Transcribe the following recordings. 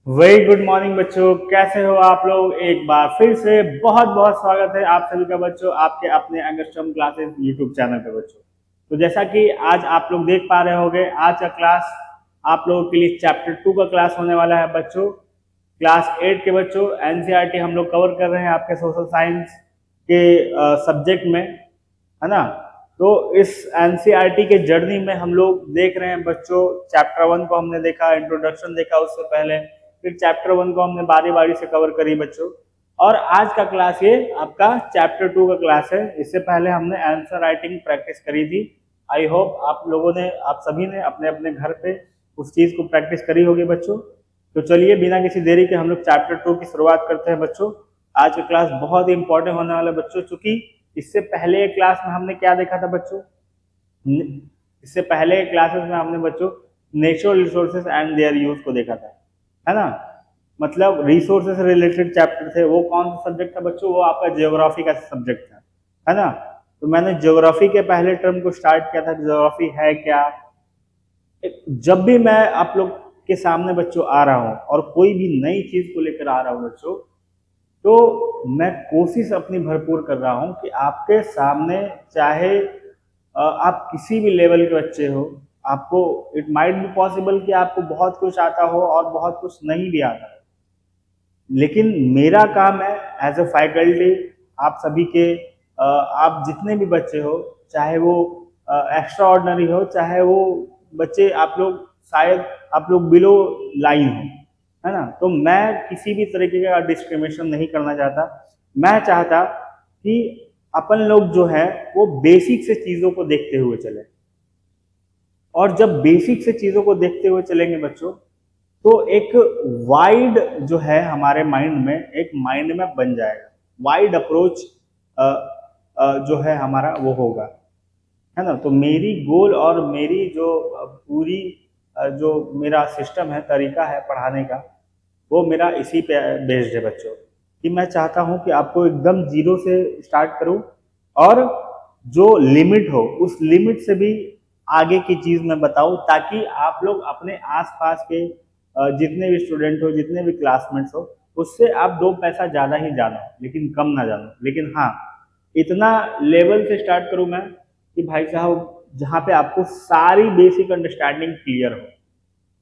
Very good morning बच्चों, कैसे हो आप लोग। एक बार फिर से बहुत बहुत स्वागत है आप सभी का बच्चों आपके अपने अंगस्ट्रम क्लासेस यूट्यूब चैनल पे बच्चों। तो जैसा कि आज आप लोग देख पा रहे होंगे, आज का क्लास आप लोगों के लिए चैप्टर 2 का क्लास होने वाला है बच्चों। क्लास 8 के बच्चों एनसीईआरटी हम लोग कवर कर रहे हैं आपके सोशल साइंस के सब्जेक्ट में, है ना। तो इस एनसीईआरटी के जर्नी में हम लोग देख रहे हैं बच्चों, चैप्टर 1 को हमने देखा, इंट्रोडक्शन देखा उससे पहले, फिर चैप्टर 1 को हमने बारी बारी से कवर करी बच्चों। और आज का क्लास ये आपका चैप्टर 2 का क्लास है। इससे पहले हमने आंसर राइटिंग प्रैक्टिस करी थी। आई होप आप लोगों ने, आप सभी ने अपने अपने घर पे उस चीज को प्रैक्टिस करी होगी बच्चों। तो चलिए बिना किसी देरी के हम लोग चैप्टर 2 की शुरुआत करते हैं बच्चों। आज का क्लास बहुत ही इंपॉर्टेंट होने वाला है बच्चों, चूंकि इससे पहले क्लास में हमने क्या देखा था बच्चों। इससे पहले क्लासेस में हमने बच्चों natural resources and their use को देखा था, है ना। मतलब रिसोर्सेज से रिलेटेड चैप्टर थे। वो कौन सा सब्जेक्ट था बच्चों? वो आपका ज्योग्राफी का सब्जेक्ट था, है ना। तो मैंने ज्योग्राफी के पहले टर्म को स्टार्ट किया था, ज्योग्राफी है क्या। जब भी मैं आप लोग के सामने बच्चों आ रहा हूँ और कोई भी नई चीज को लेकर आ रहा हूँ बच्चों, तो मैं कोशिश अपनी भरपूर कर रहा हूँ कि आपके सामने, चाहे आप किसी भी लेवल के बच्चे हो, आपको इट माइट बी पॉसिबल कि आपको बहुत कुछ आता हो और बहुत कुछ नहीं भी आता है, लेकिन मेरा काम है एज अ फैकल्टी आप सभी के, आप जितने भी बच्चे हो, चाहे वो एक्स्ट्रा ऑर्डिनरी हो, चाहे वो बच्चे आप लोग शायद आप लोग बिलो लाइन हो, है ना। तो मैं किसी भी तरीके का डिस्क्रिमिनेशन नहीं करना चाहता। मैं चाहता कि अपन लोग जो है वो बेसिक से चीजों को देखते हुए चले, और जब बेसिक से चीजों को देखते हुए चलेंगे बच्चों, तो एक वाइड जो है हमारे माइंड में, एक माइंड में बन जाएगा। वाइड अप्रोच जो है हमारा वो होगा, है ना। तो मेरी गोल और मेरी जो पूरी जो मेरा सिस्टम है, तरीका है पढ़ाने का, वो मेरा इसी पे बेस्ड है बच्चों। कि मैं चाहता हूं कि आपको एकदम जीरो से स्टार्ट करूं, और जो लिमिट हो उस लिमिट से भी आगे की चीज मैं बताऊं, ताकि आप लोग अपने आसपास के जितने भी स्टूडेंट हो, जितने भी क्लासमेट्स हो, उससे आप दो पैसा ज्यादा ही जानो, लेकिन कम ना जानो। लेकिन हाँ, इतना लेवल से स्टार्ट करूं मैं कि भाई साहब जहाँ पे आपको सारी बेसिक अंडरस्टैंडिंग क्लियर हो।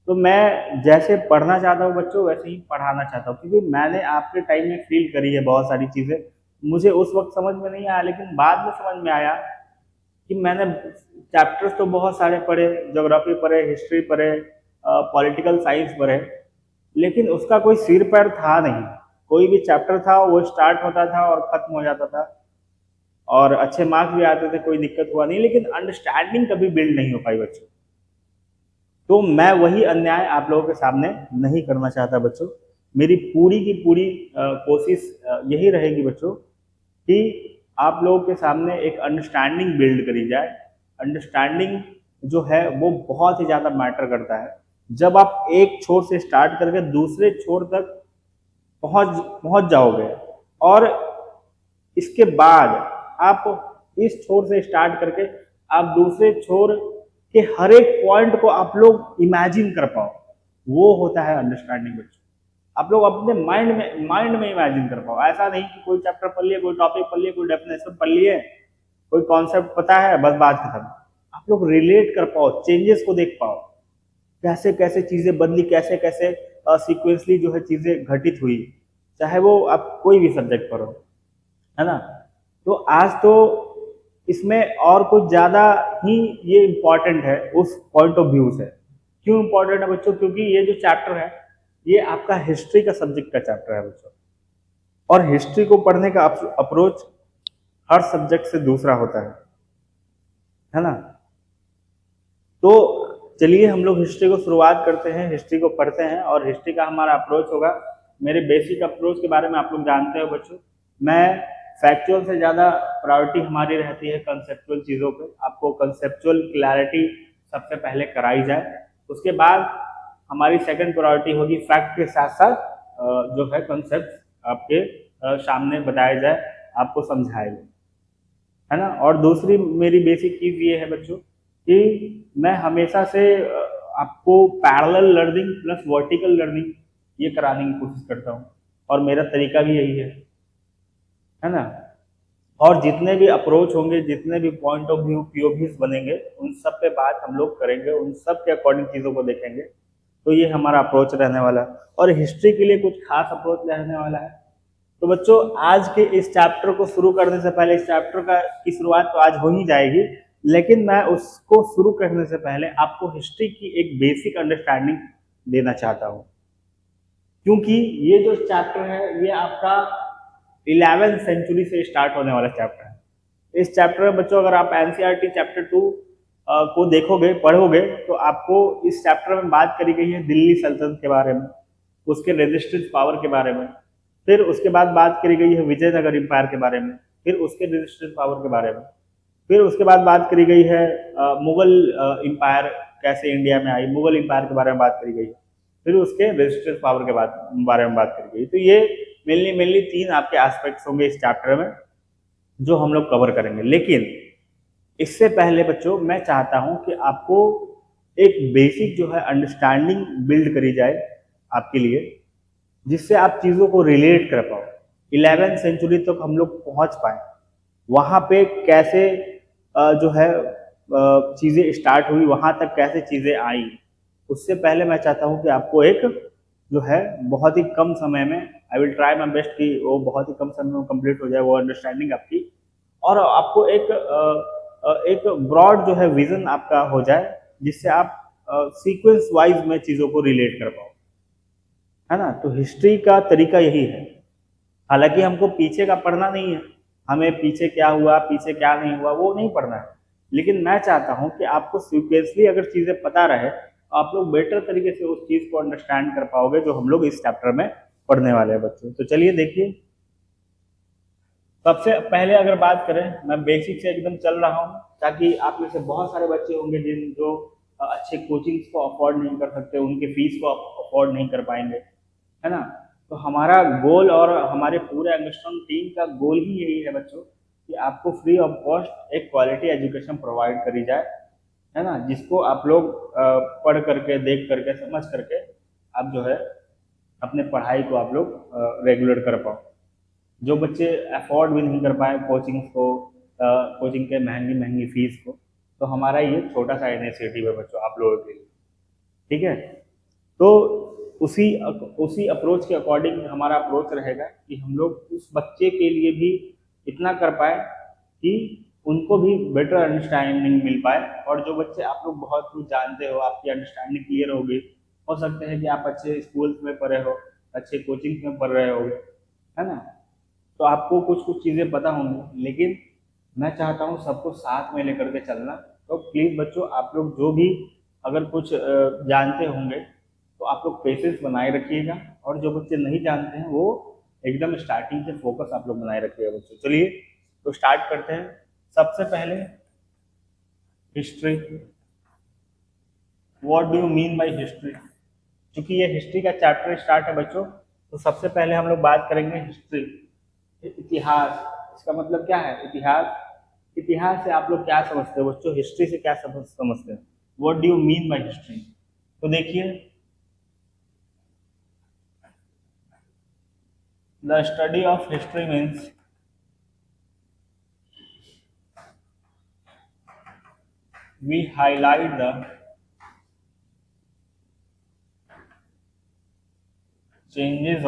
तो मैं जैसे पढ़ना चाहता हूँ बच्चों, वैसे ही पढ़ाना चाहता हूँ, क्योंकि मैंने आपके टाइम में फील करी है बहुत सारी चीजें। मुझे उस वक्त समझ में नहीं आया, लेकिन बाद में समझ में आया कि मैंने चैप्टर्स तो बहुत सारे पढ़े, ज्योग्राफी पढ़े, हिस्ट्री पढ़े, पॉलिटिकल साइंस पढ़े, लेकिन उसका कोई सिर पैर था नहीं। कोई भी चैप्टर था वो स्टार्ट होता था और खत्म हो जाता था, और अच्छे मार्क्स भी आते थे, कोई दिक्कत हुआ नहीं, लेकिन अंडरस्टैंडिंग कभी बिल्ड नहीं हो पाई बच्चों। तो मैं वही अन्याय आप लोगों के सामने नहीं करना चाहता बच्चों। मेरी पूरी की पूरी कोशिश यही रहेगी बच्चों कि आप लोगों के सामने एक अंडरस्टैंडिंग बिल्ड करी जाए। अंडरस्टैंडिंग जो है वो बहुत ही ज़्यादा मैटर करता है। जब आप एक छोर से स्टार्ट करके दूसरे छोर तक पहुंच पहुंच जाओगे, और इसके बाद आप इस छोर से स्टार्ट करके आप दूसरे छोर के हर एक पॉइंट को आप लोग इमेजिन कर पाओ, वो होता है अंडरस्टैंडिंग बच्चों। आप लोग अपने माइंड में इमेजिन कर पाओ। ऐसा नहीं कि कोई चैप्टर पढ़ लिए, कोई टॉपिक पढ़ लिए, कोई डेफिनेशन पढ़ लिए, कोई कॉन्सेप्ट पता है, बस बात खत्म। आप लोग रिलेट कर पाओ, चेंजेस को देख पाओ, कैसे कैसे चीजें बदली, कैसे कैसे सीक्वेंसली जो है चीजें घटित हुई, चाहे वो आप कोई भी सब्जेक्ट पढ़ो, है ना। तो आज तो इसमें और कुछ ज्यादा ही ये इम्पोर्टेंट है उस पॉइंट ऑफ व्यू से। क्यों इम्पोर्टेंट है बच्चों? क्योंकि ये जो चैप्टर है ये आपका हिस्ट्री का सब्जेक्ट का चैप्टर है बच्चों, और हिस्ट्री को पढ़ने का अप्रोच हर सब्जेक्ट से दूसरा होता है ना। तो चलिए हम लोग हिस्ट्री को शुरुआत करते हैं, हिस्ट्री को पढ़ते हैं, और हिस्ट्री का हमारा अप्रोच होगा। मेरे बेसिक अप्रोच के बारे में आप लोग जानते हो बच्चों। मैं फैक्चुअल से ज़्यादा प्रायोरिटी हमारी रहती है कंसेप्चुअल चीज़ों पे। आपको कंसेप्चुअल क्लैरिटी सबसे पहले कराई जाए, उसके बाद हमारी सेकंड प्रायोरिटी होगी फैक्ट के साथ साथ जो है कंसेप्ट आपके सामने बताया जाए, आपको समझाया जाए, है ना। और दूसरी मेरी बेसिक चीज़ ये है बच्चों कि मैं हमेशा से आपको parallel learning plus vertical learning ये कराने की कोशिश करता हूँ, और मेरा तरीका भी यही है ना। और जितने भी अप्रोच होंगे, जितने भी पॉइंट ऑफ व्यू पीओवीज बनेंगे, उन सब पे बात हम लोग करेंगे, उन सब के अकॉर्डिंग चीज़ों को देखेंगे। तो ये हमारा अप्रोच रहने वाला है, और हिस्ट्री के लिए कुछ खास अप्रोच रहने वाला है। तो बच्चों, आज के इस चैप्टर को शुरू करने से पहले, इस चैप्टर की शुरुआत तो आज हो ही जाएगी, लेकिन मैं उसको शुरू करने से पहले आपको हिस्ट्री की एक बेसिक अंडरस्टैंडिंग देना चाहता हूँ, क्योंकि ये जो चैप्टर है ये आपका 11वीं सेंचुरी से स्टार्ट होने वाला चैप्टर है। इस चैप्टर में बच्चों, अगर आप एनसीईआरटी चैप्टर 2 को देखोगे, पढ़ोगे, तो आपको इस चैप्टर में बात करी गई है दिल्ली सल्तनत के बारे में, उसके रेजिस्टेंस पावर के बारे में। फिर उसके बाद बात करी गई है विजयनगर एम्पायर के बारे में, फिर उसके रेजिस्टेंस पावर के बारे में। फिर उसके बाद बात करी गई है मुगल एम्पायर कैसे इंडिया में आई, मुगल एम्पायर के बारे में बात करी गई है। फिर उसके रेजिस्टेंस पावर के बारे में बात करी गई। तो ये मेनली 3 आपके एस्पेक्ट्स होंगे इस चैप्टर में, जो हम लोग कवर करेंगे। लेकिन इससे पहले बच्चों, मैं चाहता हूं कि आपको एक बेसिक जो है अंडरस्टैंडिंग बिल्ड करी जाए आपके लिए, जिससे आप चीज़ों को रिलेट कर पाओ, 11वीं सेंचुरी तक हम लोग पहुंच पाए, वहां पे कैसे जो है चीज़ें स्टार्ट हुई, वहां तक कैसे चीज़ें आई। उससे पहले मैं चाहता हूं कि आपको एक जो है बहुत ही कम समय में, I will try my best कि वो बहुत ही कम समय में कंप्लीट हो जाए वो अंडरस्टैंडिंग आपकी, और आपको एक ब्रॉड जो है विजन आपका हो जाए, जिससे आप सीक्वेंस वाइज में चीज़ों को रिलेट कर पाओ, है ना। तो हिस्ट्री का तरीका यही है। हालांकि हमको पीछे का पढ़ना नहीं है, हमें पीछे क्या हुआ, पीछे क्या नहीं हुआ, वो नहीं पढ़ना है। लेकिन मैं चाहता हूं कि आपको सीक्वेंसली अगर चीजें पता रहे, तो आप लोग बेटर तरीके से उस चीज को अंडरस्टैंड कर पाओगे, जो हम लोग इस चैप्टर में पढ़ने वाले हैं बच्चों। तो चलिए देखिए, सबसे पहले अगर बात करें, मैं बेसिक से एकदम चल रहा हूँ, ताकि आप में से बहुत सारे बच्चे होंगे जो अच्छे कोचिंग्स को अफोर्ड नहीं कर सकते, उनके फीस को अफोर्ड नहीं कर पाएंगे, है ना। तो हमारा गोल और हमारे पूरे अंगस्ट्रॉम टीम का गोल ही यही है बच्चों, कि आपको फ्री ऑफ कॉस्ट एक क्वालिटी एजुकेशन प्रोवाइड करी जाए, है ना, जिसको आप लोग पढ़ करके, देख करके, समझ करके आप जो है अपने पढ़ाई को आप लोग रेगुलर कर पाओ। जो बच्चे अफोर्ड भी नहीं कर पाए कोचिंग्स को, कोचिंग के महंगी महंगी फीस को, तो हमारा ये छोटा सा इनिशिएटिव है बच्चों आप लोगों के लिए, ठीक है। तो उसी उसी अप्रोच के अकॉर्डिंग हमारा अप्रोच रहेगा कि हम लोग उस बच्चे के लिए भी इतना कर पाए कि उनको भी बेटर अंडरस्टैंडिंग मिल पाए। और जो बच्चे आप लोग बहुत कुछ जानते हो, आपकी अंडरस्टैंडिंग क्लियर होगी, हो सकते हैं कि आप अच्छे स्कूल्स में पढ़े हो, अच्छे कोचिंग में पढ़ रहे होगे, है ना, तो आपको कुछ कुछ चीज़ें पता होंगी। लेकिन मैं चाहता हूँ सबको साथ में लेकर के चलना। तो प्लीज़ बच्चों, आप लोग जो भी अगर कुछ जानते होंगे, तो आप लोग पेशेंस बनाए रखिएगा, और जो बच्चे नहीं जानते हैं वो एकदम स्टार्टिंग से फोकस आप लोग बनाए रखिएगा बच्चों। चलिए तो स्टार्ट करते हैं। सबसे पहले history. What do you mean by history? क्योंकि ये हिस्ट्री का चैप्टर स्टार्ट है बच्चों, तो सबसे पहले हम लोग बात करेंगे हिस्ट्री, इतिहास। इसका मतलब क्या है? इतिहास। इतिहास से आप लोग क्या समझते हो बच्चों? हिस्ट्री से क्या समझते हैं? What do you mean by history? तो देखिए, the study of history means we highlight the changes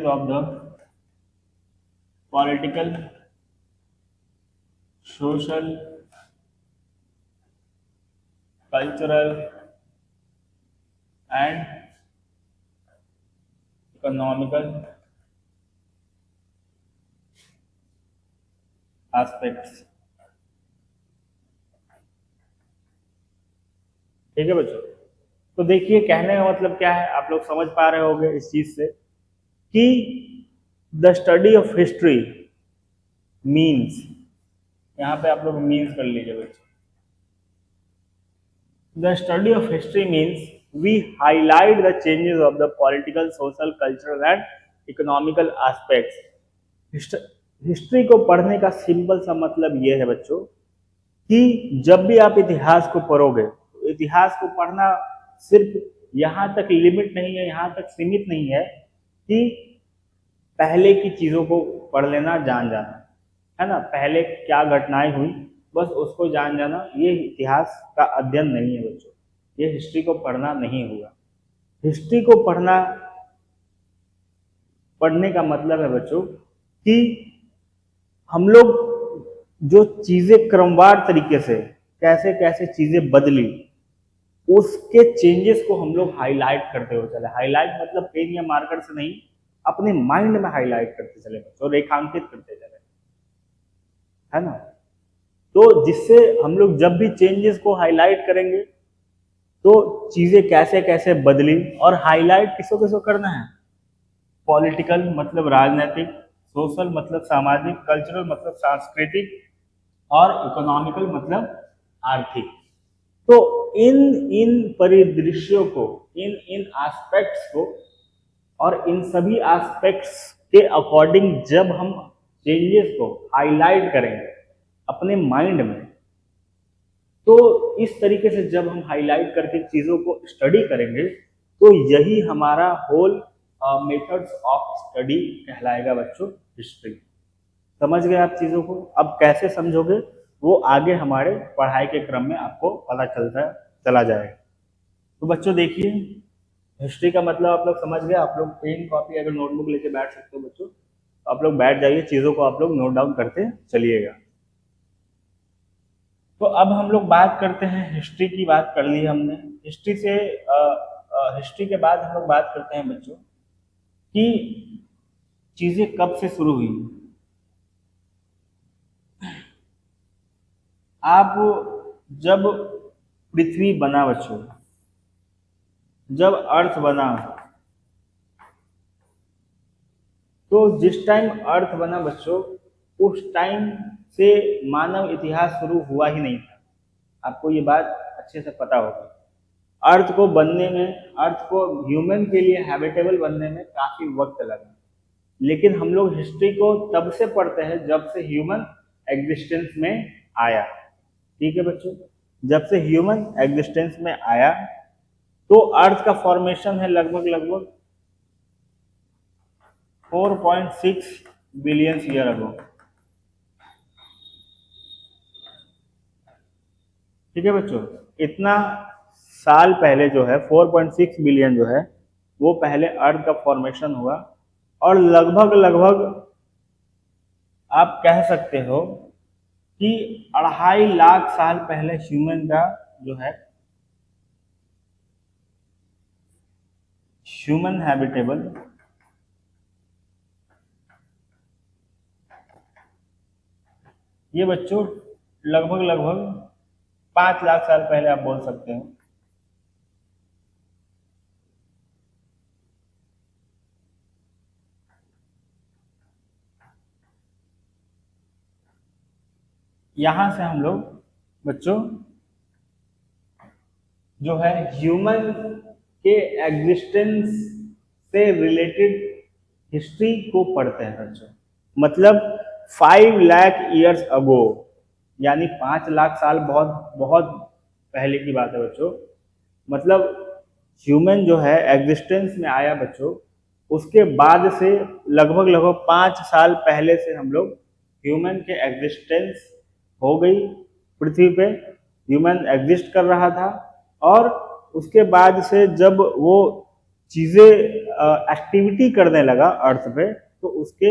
of the political, social, cultural and economical aspects। ठीक है बच्चों, तो देखिए कहने का मतलब क्या है, आप लोग समझ पा रहे होंगे इस चीज से कि the study of history means, यहां पे आप लोग मीन्स कर लीजिए बच्चों। The study of history means we highlight the changes of the political, social, cultural and economical aspects। History को पढ़ने का सिंपल सा मतलब ये है बच्चों कि जब भी आप इतिहास को पढ़ोगे, तो इतिहास को पढ़ना सिर्फ यहाँ तक लिमिट नहीं है, यहाँ तक सीमित नहीं है कि पहले की चीजों को पढ़ लेना, जान जाना, है ना, पहले क्या घटनाएं हुई बस उसको जान जाना, ये इतिहास का अध्ययन नहीं है बच्चों, ये हिस्ट्री को पढ़ना नहीं हुआ। हिस्ट्री को पढ़ने का मतलब है बच्चों कि हम लोग जो चीजें क्रमवार तरीके से कैसे कैसे चीजें बदली, उसके चेंजेस को हम लोग हाईलाइट करते हुए चले। हाईलाइट मतलब पेन या मार्कर से नहीं, अपने माइंड में हाईलाइट करते चले बच्चों, रेखांकित करते चले, है ना। तो जिससे हम लोग जब भी चेंजेस को हाईलाइट करेंगे तो चीजें कैसे कैसे बदली, और हाईलाइट किसको किसको करना है, पॉलिटिकल मतलब राजनीतिक, सोशल मतलब सामाजिक, कल्चरल मतलब सांस्कृतिक, और इकोनॉमिकल मतलब आर्थिक। तो इन इन परिदृश्यों को, इन इन एस्पेक्ट्स को, और इन सभी एस्पेक्ट्स के अकॉर्डिंग जब हम चेंजेस को हाईलाइट करेंगे अपने माइंड में, तो इस तरीके से जब हम हाईलाइट करके चीजों को स्टडी करेंगे तो यही हमारा होल मेथड्स ऑफ स्टडी कहलाएगा बच्चों, हिस्ट्री। समझ गए आप चीजों को? अब कैसे समझोगे वो आगे हमारे पढ़ाई के क्रम में आपको पता चला जाएगा। तो बच्चों देखिए, हिस्ट्री का मतलब आप लोग समझ गए। आप लोग पेन कॉपी अगर नोटबुक लेके बैठ सकते हो बच्चों, तो आप लोग बैठ जाइए, चीजों को आप लोग नोट डाउन करते चलिएगा। तो अब हम लोग बात करते हैं, हिस्ट्री की बात कर ली हमने। हिस्ट्री के बाद हम लोग बात करते हैं बच्चों कि चीजें कब से शुरू हुई। आप जब पृथ्वी बना बच्चों, जब अर्थ बना, तो जिस टाइम अर्थ बना बच्चों, उस टाइम से मानव इतिहास शुरू हुआ ही नहीं था। आपको ये बात अच्छे से पता होगा। अर्थ को बनने में, अर्थ को ह्यूमन के लिए हैबिटेबल बनने में काफी वक्त लगा, लेकिन हम लोग हिस्ट्री को तब से पढ़ते हैं जब से ह्यूमन एग्जिस्टेंस में आया। ठीक है बच्चों, जब से ह्यूमन एग्जिस्टेंस में आया तो अर्थ का फॉर्मेशन है लगभग 4.6 बिलियन ईयर अगो। ठीक है बच्चों, इतना साल पहले जो है 4.6 बिलियन जो है वो पहले अर्थ का फॉर्मेशन हुआ, और लगभग आप कह सकते हो कि 2.5 लाख साल पहले ह्यूमन का जो है ह्यूमन हैबिटेबल ये बच्चों लगभग 5 लाख साल पहले आप बोल सकते हो। यहां से हम लोग बच्चों जो है ह्यूमन के एग्जिस्टेंस से रिलेटेड हिस्ट्री को पढ़ते हैं बच्चों। मतलब 5 लाख ईयर्स अगो, यानी 5 लाख साल बहुत बहुत पहले की बात है बच्चों। मतलब ह्यूमन जो है एग्जिस्टेंस में आया बच्चों, उसके बाद से लगभग 5 साल पहले से हम लोग ह्यूमन के एग्जिस्टेंस हो गई पृथ्वी पे, ह्यूमन एग्जिस्ट कर रहा था, और उसके बाद से जब वो चीजें एक्टिविटी करने लगा अर्थ पे, तो उसके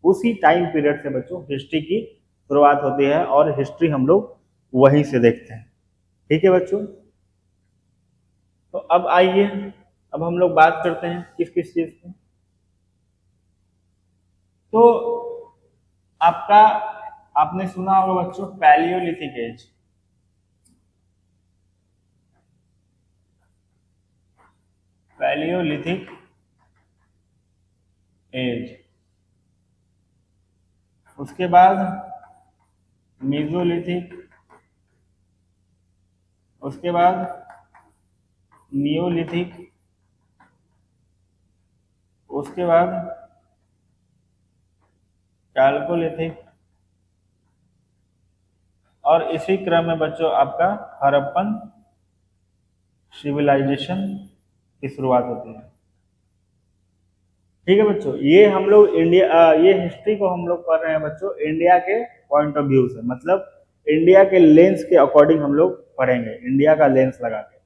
उसी टाइम पीरियड से बच्चों हिस्ट्री की शुरुआत होती है, और हिस्ट्री हम लोग वहीं से देखते हैं। ठीक है बच्चों, तो अब आइए, अब हम लोग बात करते हैं किस किस चीज की। तो आपका, आपने सुना होगा बच्चों पैलियोलिथिक एज। पैलियोलिथिक एज, उसके बाद मेसोलिथिक, उसके बाद नियोलिथिक, उसके बाद कैल्कोलिथिक, और इसी क्रम में बच्चों आपका हड़प्पन सिविलाइजेशन की शुरुआत होती है। ठीक है बच्चों, ये हम लोग इंडिया ये हिस्ट्री को हम लोग पढ़ रहे हैं बच्चों इंडिया के पॉइंट ऑफ व्यू से, मतलब इंडिया के लेंस के अकॉर्डिंग हम लोग पढ़ेंगे, इंडिया का लेंस लगा के।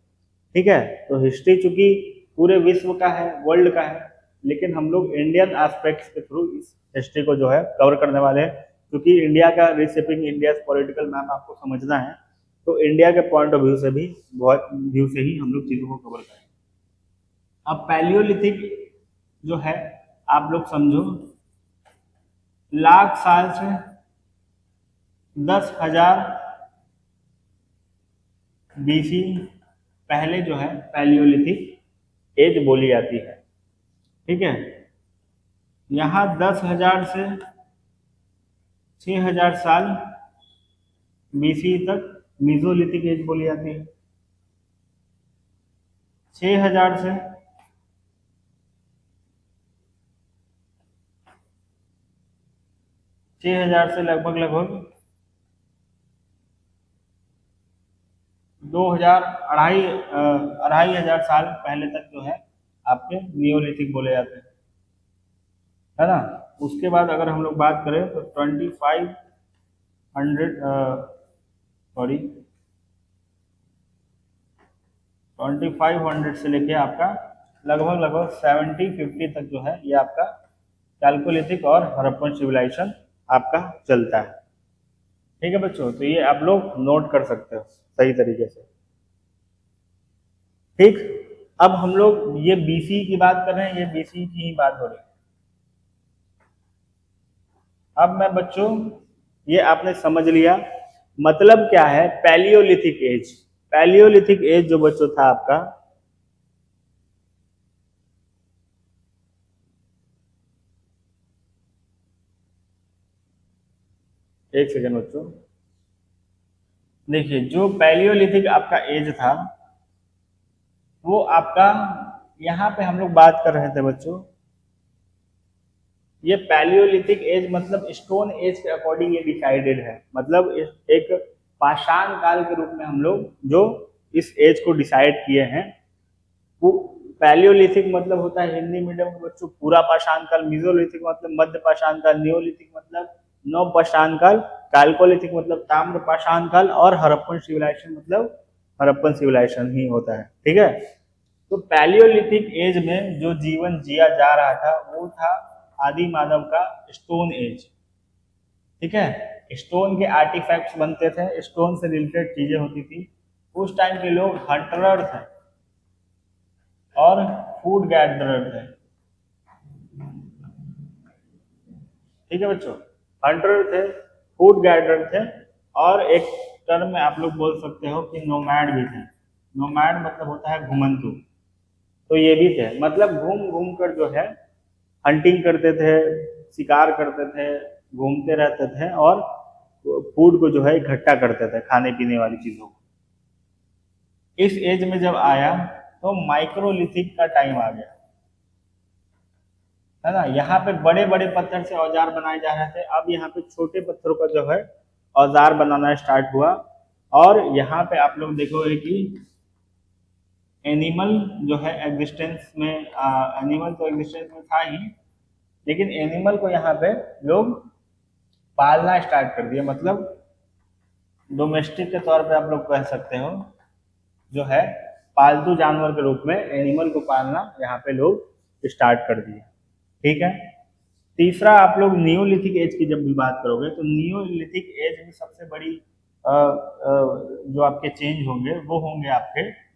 ठीक है, तो हिस्ट्री चूंकि पूरे विश्व का है, वर्ल्ड का है, लेकिन हम लोग इंडियन एस्पेक्ट्स के थ्रू इस हिस्ट्री को जो है कवर करने वाले हैं, क्योंकि इंडिया का रिसेपिंग इंडिया पॉलिटिकल मैप आपको समझना है, तो इंडिया के पॉइंट ऑफ व्यू से भी बहुत व्यू से ही हम लोग चीजों को कवर करेंगे। अब पैलियोलिथिक जो है आप लोग समझो, लाख साल से 10,000 बीसी पहले जो है पैलियोलिथिक एज बोली जाती है। ठीक है, यहाँ 10,000 से 6,000 साल बीसी तक मीजोलिथिक एज बोली जाती है। 6,000 से 6,000 से लगभग 2,000 अढ़ाई हजार साल पहले तक जो है आपके नियोलिथिक बोले जाते हैं, है ना। उसके बाद अगर हम लोग बात करें तो 2500 से लेके आपका लगभग 70-50 तक जो है ये आपका कैल्कोलिथिक और हड़प्पन सिविलाइजेशन आपका चलता है। ठीक है बच्चों, तो ये आप लोग नोट कर सकते हो सही तरीके से। ठीक, अब हम लोग ये बीसी की बात कर रहे हैं, ये बीसी की ही बात हो रही है। अब मैं बच्चों ये आपने समझ लिया मतलब क्या है पैलियोलिथिक एज। पैलियोलिथिक एज जो बच्चों था आपका, एक सेकेंड बच्चों, देखिए जो पैलियोलिथिक आपका एज था वो आपका, यहाँ पे हम लोग बात कर रहे थे बच्चों, ये पैलियोलिथिक एज मतलब स्टोन एज के अकॉर्डिंग ये डिसाइडेड है, मतलब एक पाषाण काल के रूप में हम लोग जो इस एज को डिसाइड किए हैं। वो पैलियोलिथिक मतलब होता है हिंदी मीडियम के बच्चों पूरा पाषाण काल, मीजोलिथिक मतलब मध्य पाषाण काल, नियोलिथिक मतलब नव पाषाण काल, कैल्कोलिथिक मतलब ताम्र पाषाण काल, और हड़प्पन सिविलाइजेशन मतलब हड़प्पन सिविलाइजेशन ही होता है। ठीक है, तो पैलियोलिथिक एज में जो जीवन जिया जा रहा था वो था आदि मानव का स्टोन एज। ठीक है, स्टोन के आर्टिफैक्ट्स बनते थे, स्टोन से रिलेटेड चीजें होती थी। उस टाइम के लोग हंटरर थे और फूड गैदरर थे। ठीक है बच्चों, हंटर थे, फूड गैदरर थे, और एक टर्म में आप लोग बोल सकते हो कि नोमैड भी थे। नोमैड मतलब होता है घुमंतु, तो ये भी थे, मतलब घूम घूम कर जो है हंटिंग करते थे, शिकार करते थे, घूमते रहते थे और फूड को जो है इकट्ठा करते थे, खाने पीने वाली चीजों को। इस एज में जब आया तो माइक्रोलिथिक का टाइम आ गया, है ना। यहाँ पे बड़े बड़े पत्थर से औजार बनाए जा रहे थे, अब यहाँ पे छोटे पत्थरों का जो है औजार बनाना स्टार्ट हुआ। और यहाँ पे आप लोग देखोगे कि एनिमल जो है एग्जिस्टेंस में, एनिमल तो एग्जिस्टेंस में था ही, लेकिन एनिमल को यहाँ पे लोग पालना स्टार्ट कर दिया, मतलब डोमेस्टिक के तौर पे आप लोग कह सकते हो, जो है पालतू जानवर के रूप में एनिमल को पालना यहाँ पे लोग स्टार्ट कर दिए। ठीक है, तीसरा आप लोग नियोलिथिक एज की जब भी बात करोगे तो नियोलिथिक एज में सबसे बड़ी जो आपके चेंज होंगे वो होंगे आपके,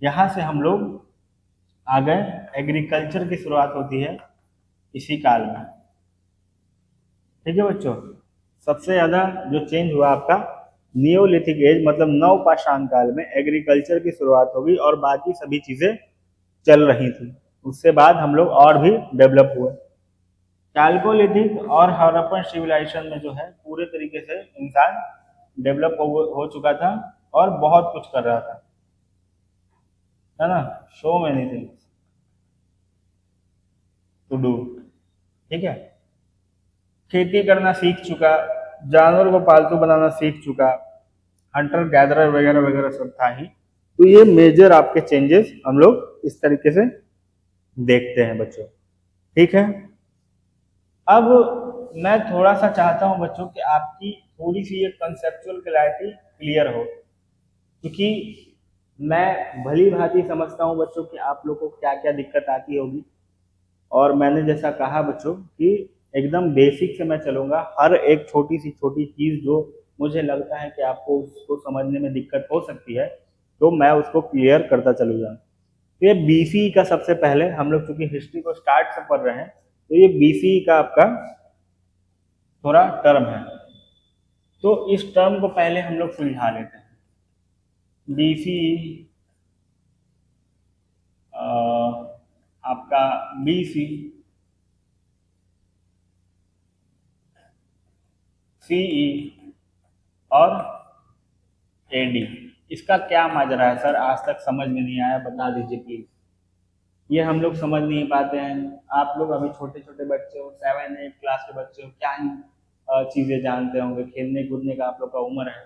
यहाँ से हम लोग आ गए एग्रीकल्चर की शुरुआत होती है इसी काल में। ठीक है बच्चों, सबसे ज्यादा जो चेंज हुआ आपका नियोलिथिक एज मतलब नव पाषाण काल में एग्रीकल्चर की शुरुआत होगी और बाकी सभी चीजें चल रही थी। उससे बाद हम लोग और भी डेवलप हुए। कैल्कोलिथिक और हड़प्पन सिविलाइजेशन में जो है पूरे तरीके से इंसान डेवलप हो चुका था और बहुत कुछ कर रहा था, है ना, so many things to do. ठीक है, खेती करना सीख चुका, जानवर को पालतू बनाना सीख चुका, हंटर गैदरर वगैरह वगैरह सब था ही। तो ये मेजर आपके चेंजेस हम लोग इस तरीके से देखते हैं बच्चों। ठीक है, अब मैं थोड़ा सा चाहता हूं बच्चों कि आपकी थोड़ी सी ये कंसेप्चुअल क्लैरिटी क्लियर हो, क्योंकि मैं भली भांति समझता हूं बच्चों कि आप लोगों को क्या क्या दिक्कत आती होगी। और मैंने जैसा कहा बच्चों कि एकदम बेसिक से मैं चलूंगा, हर एक छोटी सी छोटी चीज जो मुझे लगता है कि आपको उसको समझने में दिक्कत हो सकती है, तो मैं उसको क्लियर करता चलूंगा। तो ये बीसी का सबसे पहले हम लोग चूंकि हिस्ट्री को स्टार्ट से पढ़ रहे हैं, तो ये बीसी का आपका थोड़ा टर्म है, तो इस टर्म को पहले हम लोग सुलझा लेते हैं। बीसी आपका बीसी सीई और एडी, इसका क्या माजरा है सर, आज तक समझ में नहीं आया, बता दीजिए प्लीज। ये हम लोग समझ नहीं पाते हैं। आप लोग अभी छोटे छोटे बच्चे हो, 7-8 क्लास के बच्चे हो, क्या ही चीजें जानते होंगे, खेलने कूदने का आप लोग का उम्र है,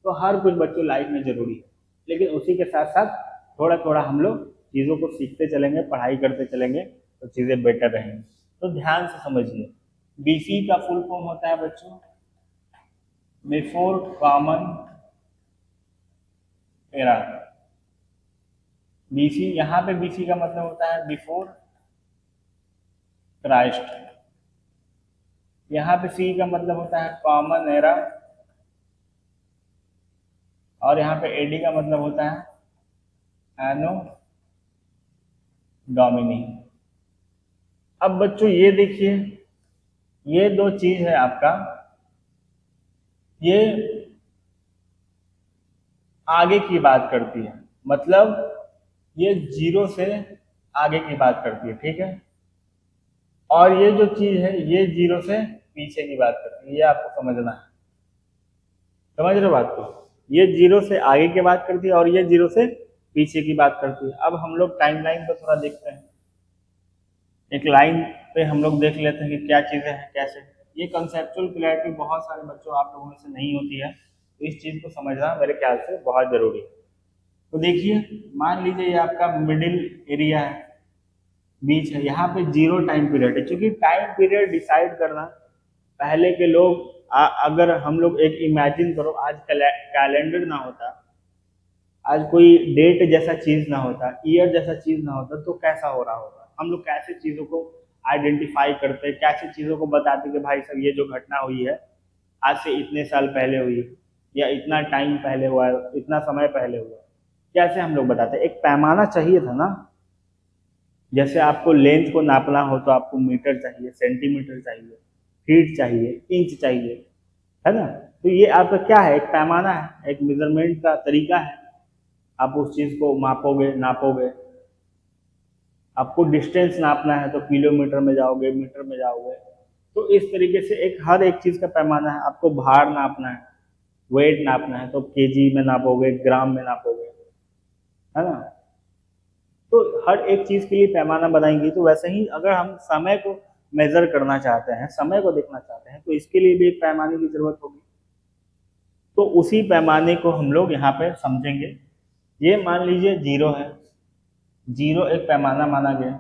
तो हर कुछ बच्चों लाइफ में जरूरी है, लेकिन उसी के साथ साथ थोड़ा थोड़ा हम लोग चीजों को सीखते चलेंगे, पढ़ाई करते चलेंगे, तो चीजें बेटर रहेंगी। तो ध्यान से समझिए, बीसी का फुल फॉर्म होता है बच्चों बिफोर कॉमन एरा। बीसी, यहाँ पे बीसी का मतलब होता है बिफोर क्राइस्ट, यहाँ पे सी का मतलब होता है कॉमन एरा, और यहाँ पे एडी का मतलब होता है एनो डोमिनी। अब बच्चों ये देखिए, ये दो चीज है आपका, ये आगे की बात करती है, मतलब ये जीरो से आगे की बात करती है, ठीक है, और ये जो चीज है ये जीरो से पीछे की बात करती है, ये आपको समझना है। समझ रहे हो बात को, ये जीरो से आगे की बात करती है और ये जीरो से पीछे की बात करती है। अब हम लोग टाइमलाइन को थोड़ा देखते हैं, एक लाइन पे हम लोग देख लेते हैं कि क्या चीजें हैं कैसे। ये कंसेप्चुअल क्लैरिटी बहुत सारे बच्चों आप लोगों में से नहीं होती है, तो इस चीज को समझना मेरे ख्याल से बहुत जरूरी है। तो देखिए, मान लीजिए ये आपका मिडिल एरिया है, बीच है, यहाँ पे जीरो टाइम पीरियड है, क्योंकि टाइम पीरियड डिसाइड करना पहले के लोग अगर हम लोग एक इमेजिन करो, आज कैलेंडर ना होता, आज कोई डेट जैसा चीज ना होता, ईयर जैसा चीज ना होता, तो कैसा हो रहा होगा, हम लोग कैसे चीजों को आइडेंटिफाई करते, कैसे चीजों को बताते कि भाई साहब ये जो घटना हुई है आज से इतने साल पहले हुई है, या इतना टाइम पहले हुआ है, इतना समय पहले हुआ है, कैसे हम लोग बताते। एक पैमाना चाहिए था ना, जैसे आपको लेंथ को नापना हो तो आपको मीटर चाहिए, सेंटीमीटर चाहिए, फीट चाहिए, इंच चाहिए, है ना। तो ये आपका क्या है, एक पैमाना है, एक मेजरमेंट का तरीका है, आप उस चीज को मापोगे नापोगे। आपको डिस्टेंस नापना है तो किलोमीटर में जाओगे, मीटर में जाओगे, तो इस तरीके से एक हर एक चीज का पैमाना है। आपको भार नापना है, वेट नापना है, तो केजी में नापोगे, ग्राम में नापोगे, है ना। तो हर एक चीज के लिए पैमाना बनाएंगे, तो वैसे ही अगर हम समय को मेजर करना चाहते हैं, समय को देखना चाहते हैं, तो इसके लिए भी एक पैमाने की जरूरत होगी। तो उसी पैमाने को हम लोग यहाँ पे समझेंगे। ये मान लीजिए जीरो है, जीरो एक पैमाना माना गया,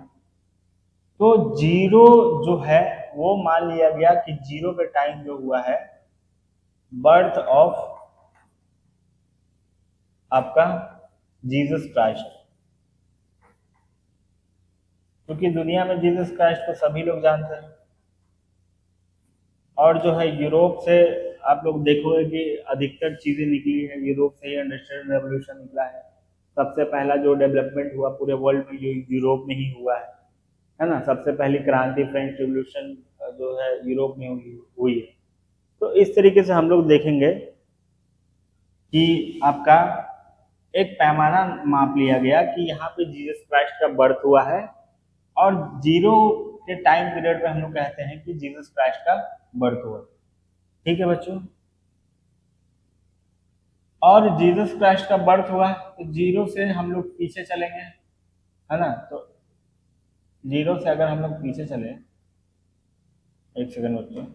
तो जीरो जो है वो मान लिया गया कि जीरो पे टाइम जो हुआ है बर्थ ऑफ आपका जीसस क्राइस्ट, क्योंकि दुनिया में जीसस क्राइस्ट को सभी लोग जानते हैं। और जो है यूरोप से आप लोग देखोगे कि अधिकतर चीजें निकली है यूरोप से ही, इंडस्ट्रियल रेवोल्यूशन निकला है, सबसे पहला जो डेवलपमेंट हुआ पूरे वर्ल्ड में यूरोप में ही हुआ है ना। सबसे पहली क्रांति फ्रेंच रेवोल्यूशन जो है यूरोप में हुई है। तो इस तरीके से हम लोग देखेंगे कि आपका एक पैमाना माप लिया गया कि यहाँ पे जीसस क्राइस्ट का बर्थ हुआ है, और जीरो के टाइम पीरियड पे हम लोग कहते हैं कि जीसस क्राइस्ट का बर्थ हुआ। ठीक है बच्चों, और जीसस क्राइस्ट का बर्थ हुआ तो जीरो से हम लोग पीछे चलेंगे, है ना। तो जीरो से अगर हम लोग पीछे चले, एक सेकंड बच्चों,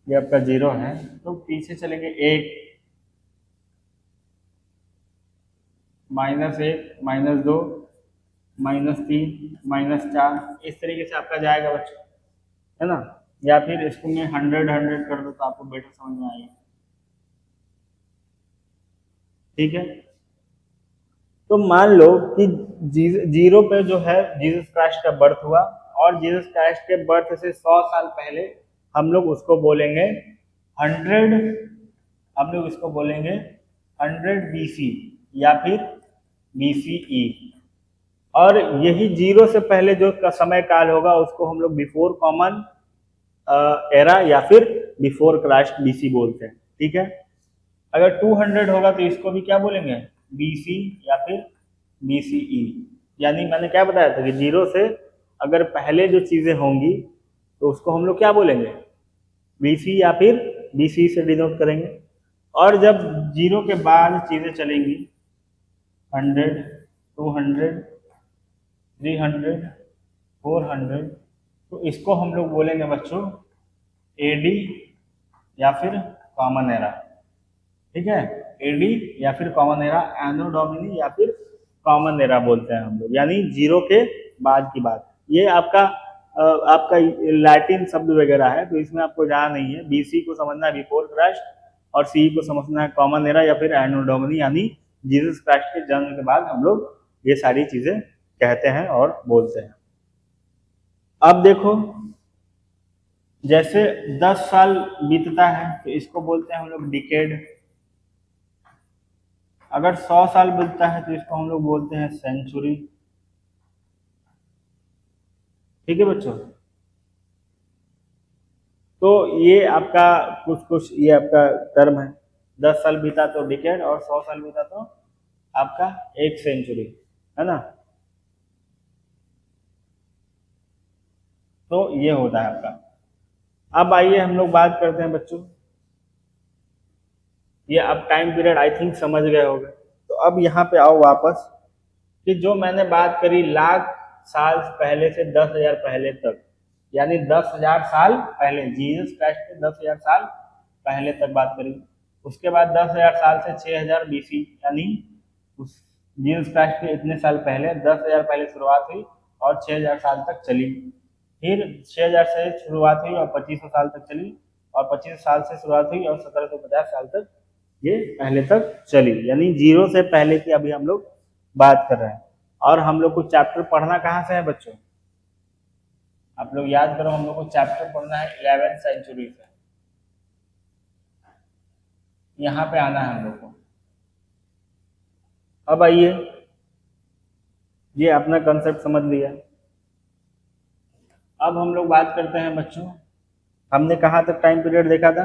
ये आपका 0 है, तो पीछे चलेंगे 1, -1, -2, -3, -4, इस तरीके से आपका जाएगा बच्चों, है ना। या फिर इसको मैं 100 कर दो तो आपको बेटर समझ में आएगा। ठीक है, तो मान लो कि 0 पे जो है जीसस क्राइस्ट का बर्थ हुआ, और जीसस क्राइस्ट के बर्थ से 100 साल पहले हम लोग उसको बोलेंगे 100, हम लोग इसको बोलेंगे 100 BC या फिर BCE। और यही 0 से पहले जो का समय काल होगा उसको हम लोग बिफोर कॉमन एरा या फिर बिफोर क्राइस्ट BC बोलते हैं। ठीक है, अगर 200 होगा तो इसको भी क्या बोलेंगे, BC या फिर BCE। यानी मैंने क्या बताया था कि 0 से अगर पहले जो चीजें होंगी तो उसको हम लोग क्या बोलेंगे, BC या फिर BC से डिनोट करेंगे। और जब 0 के बाद चीजें चलेंगी 100, 200, 300, 400, तो इसको हम लोग बोलेंगे बच्चों AD या फिर कॉमन एरा। ठीक है, एडी या फिर कॉमन एरा, एनो डोमिनी या फिर कॉमन एरा बोलते हैं हम लोग, यानी 0 के बाद की बात। ये आपका लैटिन शब्द वगैरह है, तो इसमें आपको जाना नहीं है। BC को समझना है बिफोर क्राइस्ट, और CE को समझना है कॉमन एरा या फिर एनो डोमिनी, यानी जीसस क्राइस्ट के जन्म के बाद हम लोग ये सारी चीजें कहते हैं और बोलते हैं। अब देखो, जैसे 10 साल बीतता है तो इसको बोलते हैं हम लोग डिकेड। अगर 100 साल बीतता है तो इसको हम लोग बोलते हैं सेंचुरी। ठीक है बच्चों, तो ये आपका कुछ ये आपका टर्म है। 10 साल बीता तो डिकेड, और 100 साल बीता तो आपका एक सेंचुरी, है ना। तो ये होता है आपका। अब आइए हम लोग बात करते हैं बच्चों, ये अब टाइम पीरियड आई थिंक समझ गए होंगे। तो अब यहाँ पे आओ वापस, कि जो मैंने बात करी लाख साल पहले से 10,000 पहले तक, यानी 10,000 साल पहले, जीसस क्राइस्ट के 10,000 साल पहले तक बात करी। उसके बाद 10,000 साल से 6,000 BC, यानी उस जीसस क्राइस्ट के इतने साल पहले 10,000 पहले शुरुआत हुई और 6,000 साल तक चली। फिर 6,000 से शुरुआत हुई और 2500 साल तक चली, और 2500 साल से शुरुआत हुई और 1750 साल तक ये पहले तक चली, यानी 0 से पहले की अभी हम लोग बात कर रहे हैं। और हम लोग को चैप्टर पढ़ना कहाँ से है बच्चों, आप लोग याद करो, हम लोग को चैप्टर पढ़ना है 11th सेंचुरी से। यहाँ पे आना है हम लोग को। अब आइए, ये अपना कंसेप्ट समझ लिया। अब हम लोग बात करते हैं बच्चों, हमने कहाँ तक टाइम पीरियड देखा था,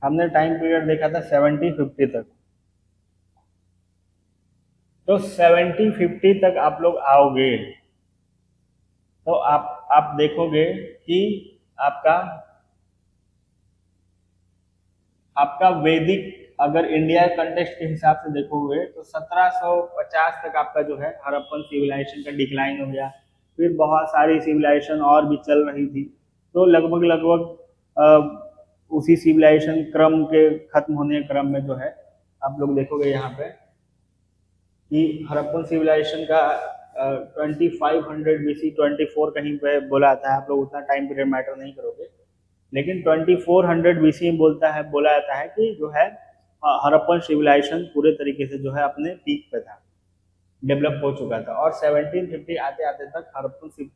हमने टाइम पीरियड देखा था 70-50 तक। तो 70-50 तक आप लोग आओगे तो आप देखोगे कि आपका आपका वैदिक, अगर इंडिया कंटेक्स्ट के हिसाब से देखोगे तो 1750 तक आपका जो है हड़प्पन सिविलाइजेशन का डिक्लाइन हो गया। फिर बहुत सारी सिविलाइजेशन और भी चल रही थी, तो लगभग उसी सिविलाइजेशन क्रम के खत्म होने के क्रम में जो है आप लोग देखोगे यहाँ पे कि हड़प्पन सिविलाइजेशन का 2500 BC 24 कहीं पे बोला आता है। आप लोग उतना टाइम पीरियड मैटर नहीं करोगे, लेकिन 2400 BC में बोला जाता है कि जो है हड़प्पन सिविलाइजेशन पूरे तरीके से जो है अपने पीक पे था, डेवलप हो चुका था। और 1750 आते आते तक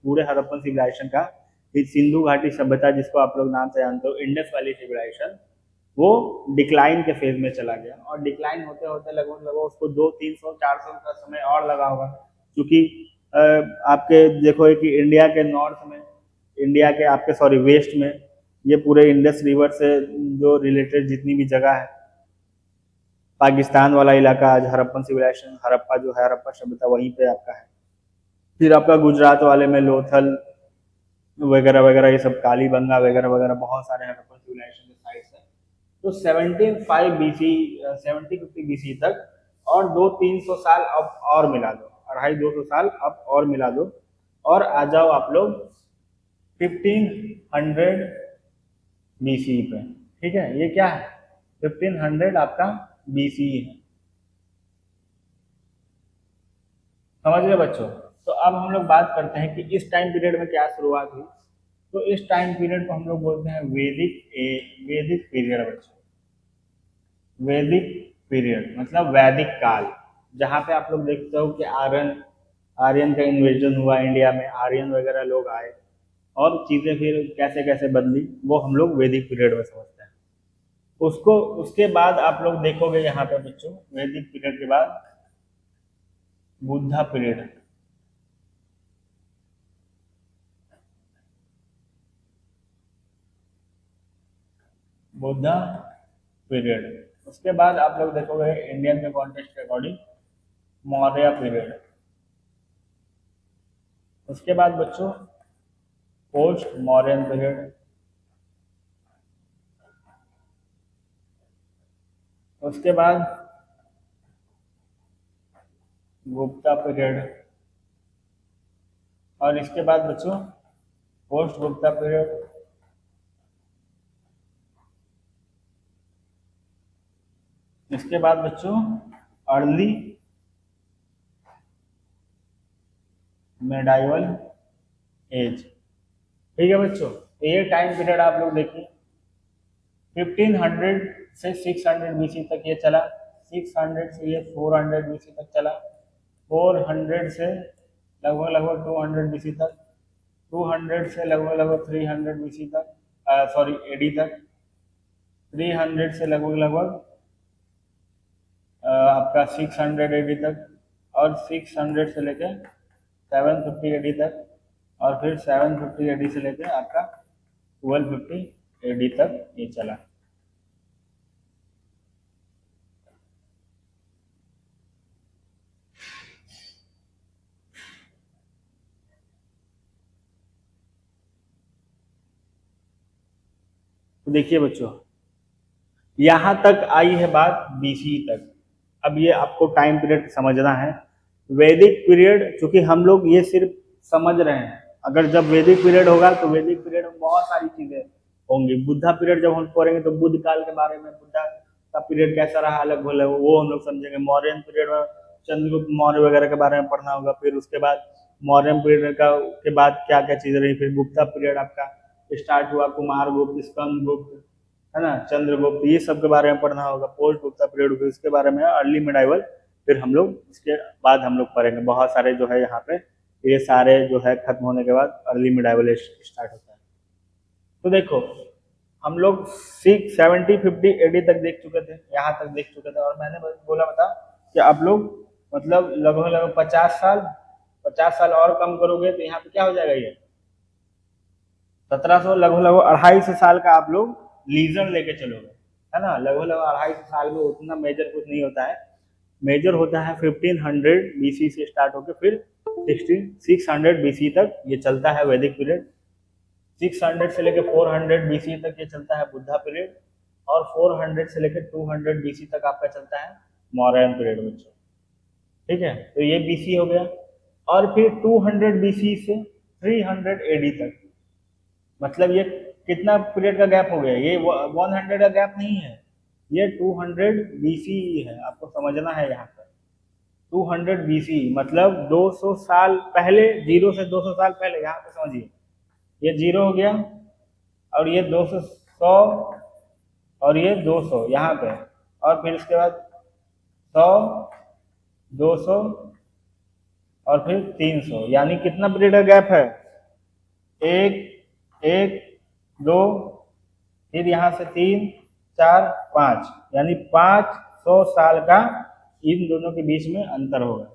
पूरे हड़प्पन सिविलाइजेशन का सिंधु घाटी सभ्यता, जिसको आप लोग नाम से जानते हो इंडस वैली सिविलाइजेशन, वो डिक्लाइन के फेज में चला गया। और डिक्लाइन होते होते लगभग उसको 200-300-400 का समय और लगा होगा, क्योंकि आपके देखो कि इंडिया के नॉर्थ में, इंडिया के आपके सॉरी वेस्ट में, ये पूरे इंडस रिवर से जो रिलेटेड जितनी भी जगह है, पाकिस्तान वाला इलाका, आज हड़प्पन सिविलाइजेशन, हड़प्पा जो है हड़प्पा सभ्यता वहीं पे आपका है। फिर आपका गुजरात वाले में लोथल वगैरह वगैरह, ये सब कालीबंगा वगैरह वगैरह, बहुत सारे हड़प्पन सिविलाइजेशन के साइट्स हैं। तो 1750 BC 70-50 BC तक और 200-300 साल अब और मिला दो, 250-200 साल अब और मिला दो, और आ जाओ आप लोग 1500 BC पे, ठीक है। ये क्या है, 1500 आपका BC है, समझ गए बच्चों। तो अब हम लोग बात करते हैं कि इस टाइम पीरियड में क्या शुरुआत हुई। तो इस टाइम पीरियड को हम लोग बोलते हैं वैदिक पीरियड बच्चों। वैदिक पीरियड मतलब वैदिक काल, जहाँ पे आप लोग देखते हो कि आर्यन का इन्वेजन हुआ इंडिया में, आर्यन वगैरह लोग आए और चीजें फिर कैसे कैसे बदली, वो हम लोग वैदिक पीरियड में समझते हैं उसको। उसके बाद आप लोग देखोगे यहाँ पे बच्चों, वैदिक पीरियड के बाद बुद्धा पीरियड, बुद्धा पीरियड। उसके बाद आप लोग देखोगे इंडियन के कॉन्टेक्स्ट के अकॉर्डिंग मौर्य पीरियड। उसके बाद बच्चों पोस्ट मौर्यन पीरियड। उसके बाद गुप्ता पीरियड। और इसके बाद बच्चों पोस्ट गुप्ता पीरियड। इसके बाद बच्चों अर्ली मेडाइवल एज, ठीक है बच्चों। तो ये टाइम पीरियड आप लोग देखिए, 1500 से 600 BC तक ये चला, 600 से ये 400 BC तक चला, 400 से लगभग लगभग 200 BC तक, 200 से लगभग लगभग 300 BC तक, सॉरी AD तक, 300 से लगभग लगभग आपका 600 AD तक, और 600 से लेके 750 AD तक, और फिर 750 AD से लेके आपका 1250 AD तक ये चला। तो देखिए बच्चों, यहां तक आई है बात BC तक। अब ये आपको टाइम पीरियड समझना है। वैदिक पीरियड, चूंकि हम लोग ये सिर्फ समझ रहे हैं, अगर जब वैदिक पीरियड होगा तो वैदिक पीरियड में बहुत सारी चीजें होंगी। बुद्धा पीरियड जब हम पढ़ेंगे तो बुद्ध काल के बारे में, बुद्धा का पीरियड कैसा रहा अलग अलग वो हम लोग समझेंगे। मौर्यन पीरियड में चंद्रगुप्त मौर्य वगैरह के बारे में पढ़ना होगा। फिर उसके बाद मौर्यन पीरियड का के बाद क्या क्या चीजें रही, फिर गुप्ता पीरियड आपका स्टार्ट हुआ, कुमार गुप्त, स्कंद गुप्त, है ना, चंद्रगुप्त, ये सब के बारे में पढ़ना होगा। पोस्ट गुप्ता पीरियड, फिर उसके बारे में अर्ली मिडाइवल, फिर हम लोग इसके बाद हम लोग पढ़ेंगे बहुत सारे जो है यहाँ पे, ये सारे जो है खत्म होने के बाद अर्ली मिडाइवल स्टार्ट होता है। तो देखो हम लोग 670-50 AD तक देख चुके थे, यहाँ तक देख चुके थे। और मैंने बोला बता कि आप लोग मतलब लगभग लगभग 50 साल और कम करोगे तो यहाँ पे क्या हो जाएगा, ये 1700, लगभग लगभग 250 साल का आप लोग लीजर लेके चलोगे, है ना। लगभग लगभग 250 साल में उतना मेजर कुछ नहीं होता है। मेजर होता है 1500 BC से स्टार्ट होकर फिर 600 BC तक ये चलता है वैदिक पीरियड। 600 से लेकर 400 BC तक ये चलता है बुद्धा पीरियड, और 400 से लेकर 200 BC तक आपका चलता है मौर्यन पीरियड बच्चों, ठीक है। तो ये BC हो गया। और फिर 200 BC से 300 AD तक, मतलब ये कितना पीरियड का गैप हो गया, ये 100 का गैप नहीं है, ये 200 BC है, आपको समझना है यहाँ पर। 200 BC मतलब 200 साल पहले, 0 से 200 साल पहले, यहाँ पे समझिए ये 0 हो गया, और ये 200, 100, और ये 200 यहाँ पे, और फिर उसके बाद 100, 200, और फिर 300, यानी कितना पीरियड का गैप है, एक, एक, दो, फिर यहाँ से 3, 4, 5, यानी 500 साल का इन दोनों के बीच में अंतर होगा।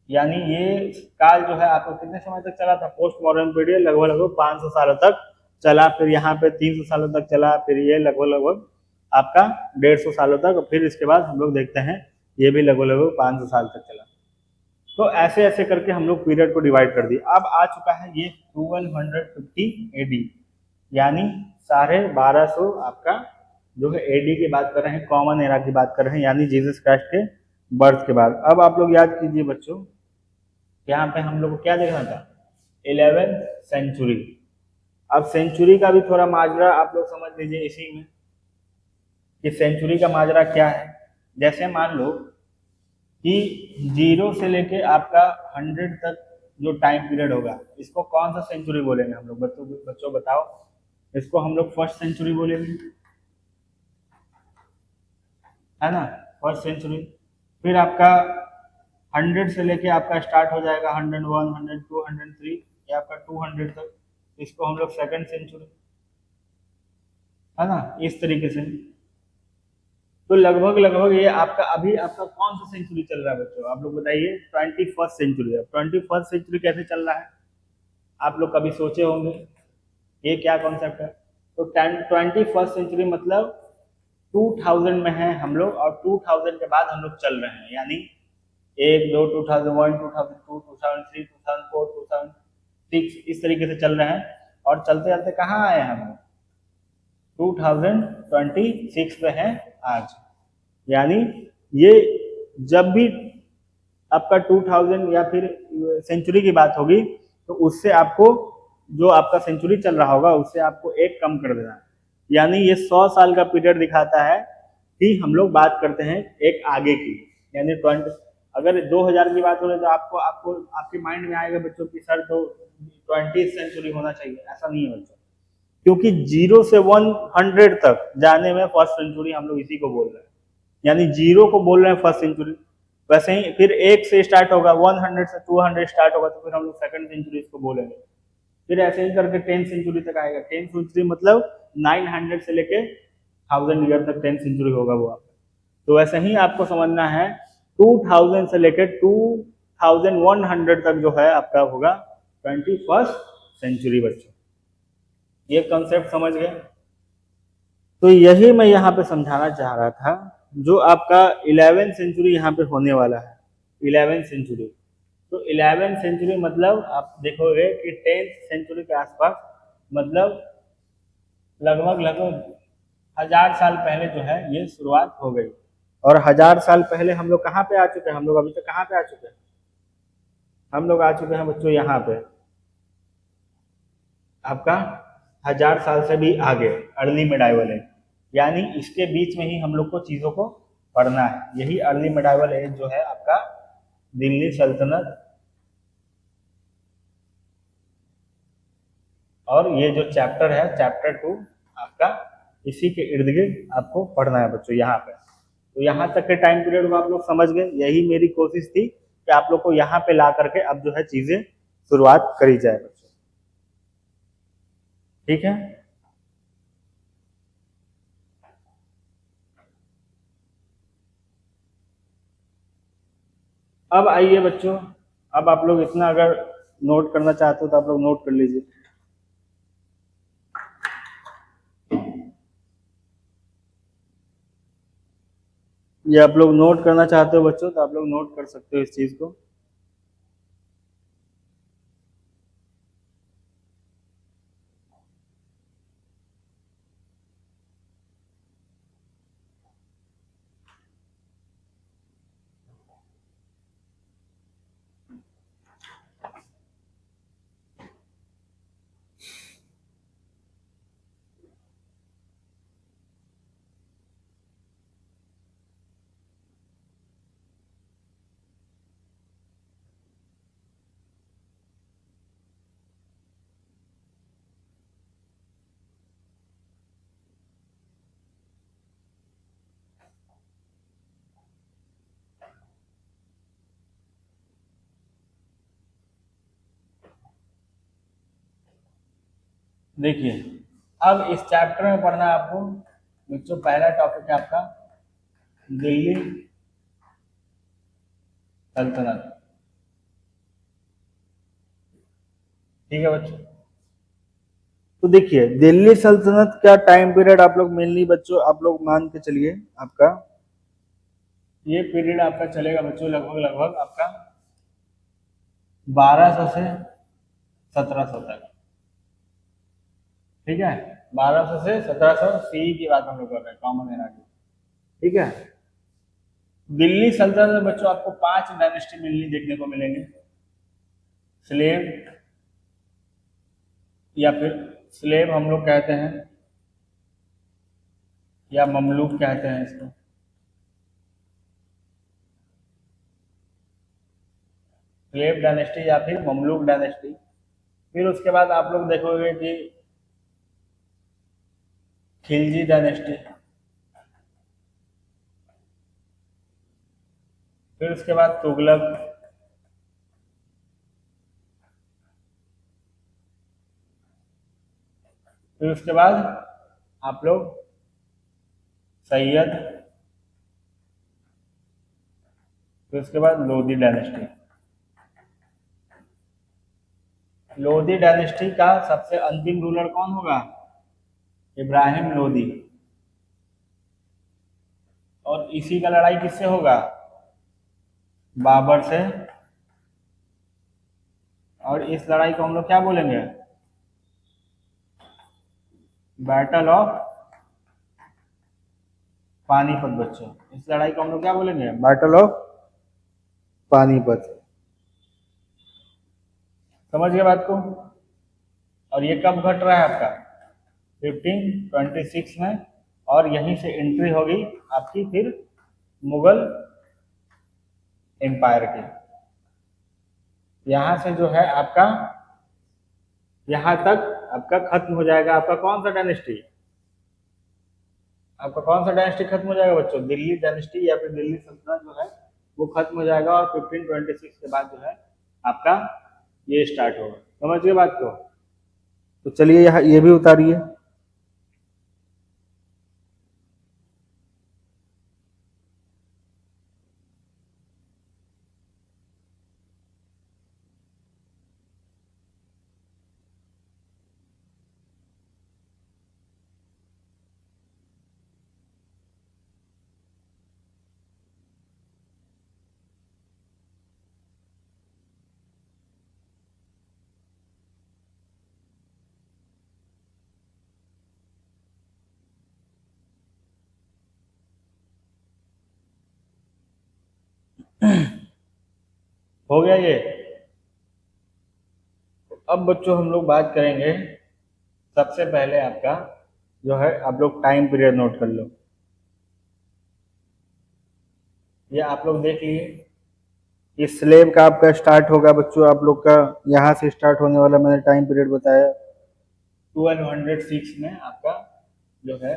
यानी ये काल जो है आपको कितने समय तक चला था, पोस्ट मॉडर्न पीरियड लगभग लगभग 500 सालों तक चला, फिर यहाँ पे 300 सालों तक चला, फिर ये लगभग लगभग आपका 150 सालों तक, फिर इसके बाद हम लोग देखते हैं ये भी लगभग लगभग 500 साल तक चला। तो ऐसे ऐसे करके हम लोग पीरियड को डिवाइड कर दिए। अब आ चुका है ये 1250 AD, यानी 1250 आपका जो है AD की बात कर रहे हैं, कॉमन एरा की बात कर रहे हैं, यानी जीसस क्राइस्ट के बर्थ के बाद। अब आप लोग याद कीजिए बच्चों, यहाँ पे हम लोग को क्या देखना था, 11th सेंचुरी, अब सेंचुरी का भी थोड़ा माजरा आप लोग समझ लीजिए इसी में कि सेंचुरी का माजरा क्या है। जैसे मान लो कि 0 से लेके आपका 100 तक जो टाइम पीरियड होगा, इसको कौन सा सेंचुरी बोलेंगे हम लोग? बच्चों बताओ। इसको हम लोग फर्स्ट सेंचुरी बोलेंगे, है ना, फर्स्ट सेंचुरी। फिर आपका 100 से लेके आपका स्टार्ट हो जाएगा 101, 102, 103, या आपका 200 तक, इसको हम लोग सेकंड सेंचुरी, है ना, इस तरीके से। तो लगभग लगभग ये आपका अभी आपका कौन सा सेंचुरी चल रहा है बच्चों? आप लोग बताइए। 21st सेंचुरी है। 21st सेंचुरी कैसे चल रहा है? आप लोग कभी सोचे होंगे ये क्या कॉन्सेप्ट है? तो 21st सेंचुरी मतलब 2000 में है हम लोग, और 2000 के बाद हम लोग चल रहे हैं, यानी 1, 2, 2001, 2002, 2003, 2004, 2006, इस तरीके से चल रहे हैं। और चलते चलते कहाँ आए हम लोग? 2026 में है आज। यानी ये जब भी आपका 2000 या फिर सेंचुरी की बात होगी, तो उससे आपको जो आपका सेंचुरी चल रहा होगा उससे आपको एक कम कर देना है। यानी ये 100 साल का पीरियड दिखाता है कि हम लोग बात करते हैं एक आगे की। यानी 20, अगर 2000 की बात हो रही तो आपको आपको आपके माइंड में आएगा बच्चों की सर तो 20th सेंचुरी होना चाहिए। ऐसा नहीं है बच्चों, क्योंकि 0 से 100 तक जाने में फर्स्ट सेंचुरी हम लोग इसी को बोल रहे हैं। यानी 0 को बोल रहे हैं फर्स्ट सेंचुरी। वैसे ही फिर 1 से स्टार्ट होगा, 100 से 200 स्टार्ट होगा, तो फिर हम लोग सेकंड सेंचुरी इसको बोलेंगे। फिर ऐसे ही करके 10th सेंचुरी तक आएगा। 10th सेंचुरी मतलब 900 से लेके 1000 ईयर तक 10th सेंचुरी होगा वो आपका। तो वैसे ही आपको समझना है 2000 से लेके 2100 तक जो है आपका होगा 21st सेंचुरी बच्चों। ये कॉन्सेप्ट समझ गए? तो यही मैं यहाँ पे समझाना चाह रहा था। जो आपका 11th सेंचुरी यहाँ पे होने वाला है, 11th सेंचुरी, तो 11th सेंचुरी मतलब आप देखोगे कि 10th सेंचुरी के आसपास, मतलब लगभग लगभग 1000 साल पहले जो है ये शुरुआत हो गई। और 1000 साल पहले हम लोग कहाँ पे आ चुके हैं? हम लोग अभी तक कहाँ पे आ चुके हैं? हम लोग आ चुके हैं बच्चों यहाँ पे आपका 1000 साल से भी आगे, अर्ली मिडाइवल एज। यानी इसके बीच में ही हम लोग को चीजों को पढ़ना है। यही अर्ली मिडाइवल एज जो है आपका दिल्ली सल्तनत, और ये जो चैप्टर है चैप्टर 2 आपका इसी के इर्द गिर्द आपको पढ़ना है बच्चों यहाँ पे। तो यहाँ तक के टाइम पीरियड को आप लोग समझ गए। यही मेरी कोशिश थी कि आप लोग को यहाँ पे ला करके अब जो है चीजें शुरुआत करी जाए बच्चों। ठीक है? अब आइए बच्चों, अब आप लोग इतना अगर नोट करना चाहते हो तो आप लोग नोट कर लीजिए। ये आप लोग नोट करना चाहते हो बच्चों तो आप लोग नोट कर सकते हो इस चीज को। देखिए, अब इस चैप्टर में पढ़ना है आपको बच्चों। पहला टॉपिक है आपका दिल्ली सल्तनत। ठीक है बच्चों? तो देखिए, दिल्ली सल्तनत का टाइम पीरियड आप लोग मेनली बच्चों आप लोग मान के चलिए, आपका ये पीरियड आपका चलेगा बच्चों लगभग लगभग आपका 1200 से 1700 तक। ठीक है? 1200 से 1700 सी की बात हम लोग कर रहे हैं, कॉमन एरा की। ठीक है? दिल्ली सल्तनत में बच्चों आपको 5 डायनेस्टी मिलनी देखने को मिलेंगे। स्लेव, या फिर स्लेव हम लोग कहते हैं या ममलूक कहते हैं इसको। स्लेव डायनेस्टी या फिर ममलूक डायनेस्टी। फिर उसके बाद आप लोग देखोगे कि खिलजी डायनेस्टी। फिर उसके बाद तुगलक। फिर उसके बाद आप लोग सैयद। फिर उसके बाद लोधी डायनेस्टी। लोधी डायनेस्टी का सबसे अंतिम रूलर कौन होगा? इब्राहिम लोधी। और इसी का लड़ाई किससे होगा? बाबर से। और इस लड़ाई को हम लोग क्या बोलेंगे? Battle of Panipat. बच्चों, इस लड़ाई को हम लोग क्या बोलेंगे? Battle of Panipat. समझ गए बात को? और ये कब घट रहा है आपका? 1526 में। और यहीं से एंट्री होगी आपकी फिर मुगल एम्पायर की। यहां से जो है आपका, यहां तक आपका खत्म हो जाएगा आपका कौन सा डायनेस्टी? आपका कौन सा डायनेस्टी खत्म हो जाएगा बच्चों? दिल्ली डायनेस्टी या फिर दिल्ली सल्तनत जो है वो खत्म हो जाएगा। और 1526 के बाद जो है आपका ये स्टार्ट होगा। समझ गए बात को? तो चलिए यहाँ ये भी उतारिए। हो गया ये। अब बच्चों हम लोग बात करेंगे, सबसे पहले आपका जो है आप लोग टाइम पीरियड नोट कर लो। ये आप लोग देख लिए। इस स्लेब का आपका स्टार्ट होगा बच्चों, आप लोग का यहाँ से स्टार्ट होने वाला मैंने टाइम पीरियड बताया 1206 में आपका जो है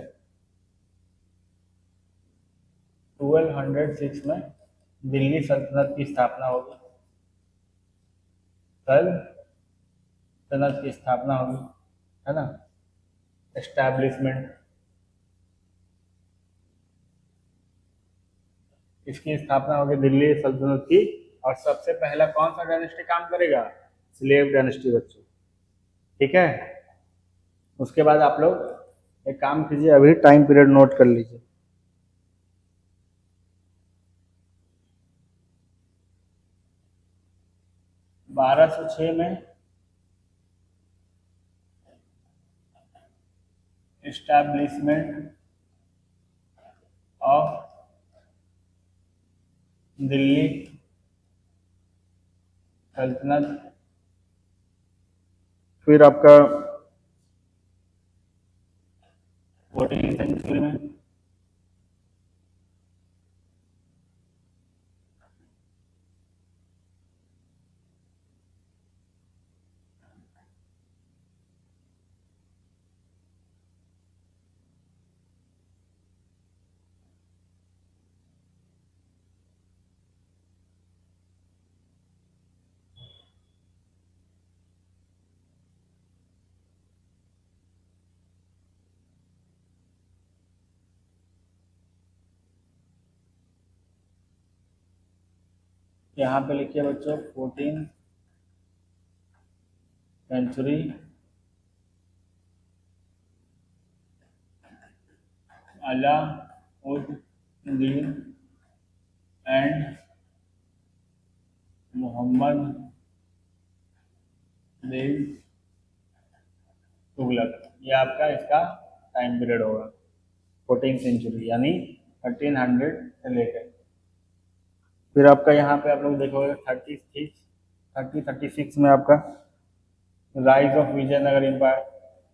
1206 में दिल्ली सल्तनत की स्थापना होगी। सल्तनत की स्थापना होगी, है ना? एस्टैब्लिशमेंट, इसकी स्थापना होगी दिल्ली सल्तनत की। और सबसे पहला कौन सा डायनेस्टी काम करेगा? स्लेव डायनेस्टी बच्चों। ठीक है। उसके बाद आप लोग एक काम कीजिए, अभी टाइम पीरियड नोट कर लीजिए। 1206 में एस्टैब्लिशमेंट ऑफ दिल्ली सल्तनत। फिर आपका 14वीं सेंचुरी में यहाँ पे लिखिए बच्चों 14th century Alauddin and Mohammad bin Tughlaq. ये आपका इसका टाइम पीरियड होगा 14th सेंचुरी, यानी 1300 से लेकर। फिर आपका यहाँ पे आप लोग देखोगे 36 में आपका rise of Vijayanagar empire.